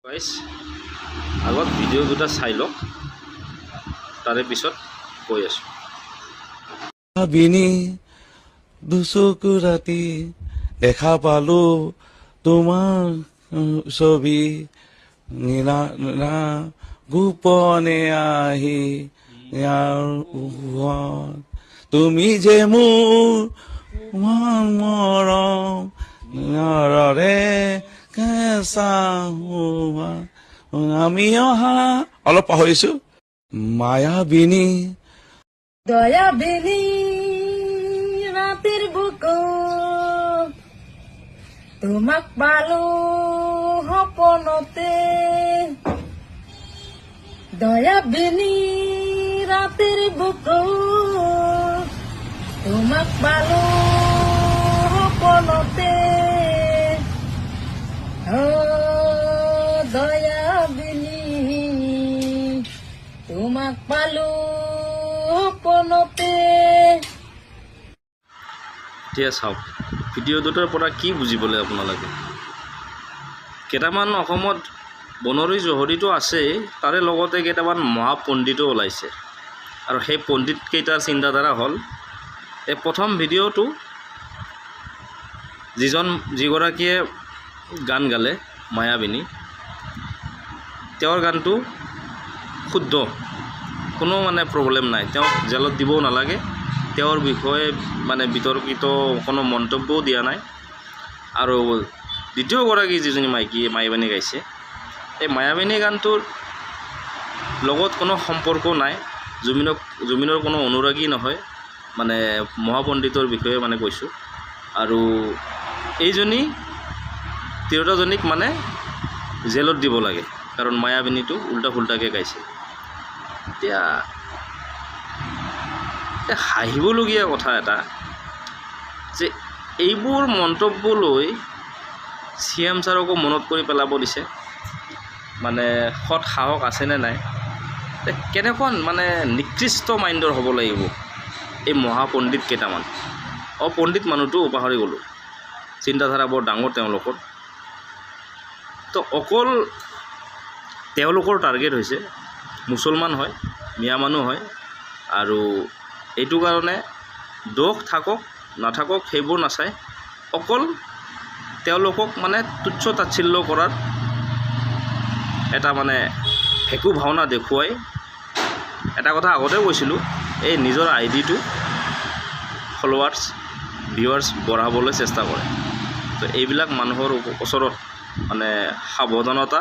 Guys আগত video' দুটা চাই লওক তাৰে পিছত কৈ আছো। বিনি দুচকু ৰাতি দেখা পালো তোমাৰ ছবি নীলা গোপনে আহি ইয়াৰ ওচৰত তুমি যে মোৰ মৰম নৰৰে কেঁচা আমি অহা অলপ পাহৰিছো মায়াবিনী দয়াবিনী রাতের বুকু তোমাক পালো সপনতে দয়াবিনী রাতের বুকু তোমাক পালো সপনতে ও দয়াবিনী তোমাক পালো সপনতে। এতিয়া চাওক ভিডিঅ' দুটাৰ পৰা কি বুজিবলৈ আপোনালোকে। কেইটামান অসমত বনৰী জহৰীটো আছে, তাৰে লগতে কেইটামান মহাপণ্ডিতো ওলাইছে আৰু সেই পণ্ডিত কেইটাৰ চিন্তাধাৰা হ'ল এই প্ৰথম ভিডিঅ'টো যিগৰাকীয়ে গান গালে মায়াবিনী, তেওঁৰ গানটো শুদ্ধ, কোনো প্ৰব্লেম নাই, তেওঁক জেলত দিবও নালাগে, তেওঁৰ বিষয়ে বিতৰ্কিত কোনো মন্তব্যও দিয়া নাই। আৰু দ্বিতীয়গৰাকী যিজনী মায়াবিনী গাইছে, এই মায়াবিনী গানটোৰ লগত কোনো সম্পৰ্ক নাই, জুবিনৰ কোনো অনুৰাগী নহয়, মহাপণ্ডিতৰ বিষয়ে কৈছোঁ। আৰু এইজনী তিৰোতাজনীক জেলত দিব লাগে, কাৰণ মায়াবিনীটো উল্টা ফুল্টাকৈ গাইছে। এতিয়া হাঁহিবলগীয়া কথা এটা যে এইবোৰ মন্তব্য লৈ CM ছাৰকো মনত কৰি পেলাব দিছে, সৎ সাহস আছেনে নাই, কেনেকুৱা নিকৃষ্ট মাইণ্ডৰ হ'ব লাগিব এই মহাপণ্ডিত কেইটামান। পণ্ডিত মানুহটো পাহৰি গ'লোঁ, চিন্তাধাৰা বৰ ডাঙৰ তেওঁলোকৰ। তো অকল তেওঁলোকৰ টাৰ্গেট হৈছে মুছলমান হয়, মিয়া মানুহ হয়, আৰু এইটো কাৰণে দোষ থাকক নাথাকক সেইবোৰ নাচায়, অকল তেওঁলোকক তুচ্ছ তাচ্ছিল্য কৰাৰ এটা ভেকু ভাওনা দেখুৱাই এটা কথা আগতে কৈছিলোঁ, এই নিজৰ আইডিটো ফলোৱাৰ্ছ ভিউৱাৰ্ছ বঢ়াবলৈ চেষ্টা কৰে। তো এইবিলাক মানুহৰ ওচৰত সাৱধানতা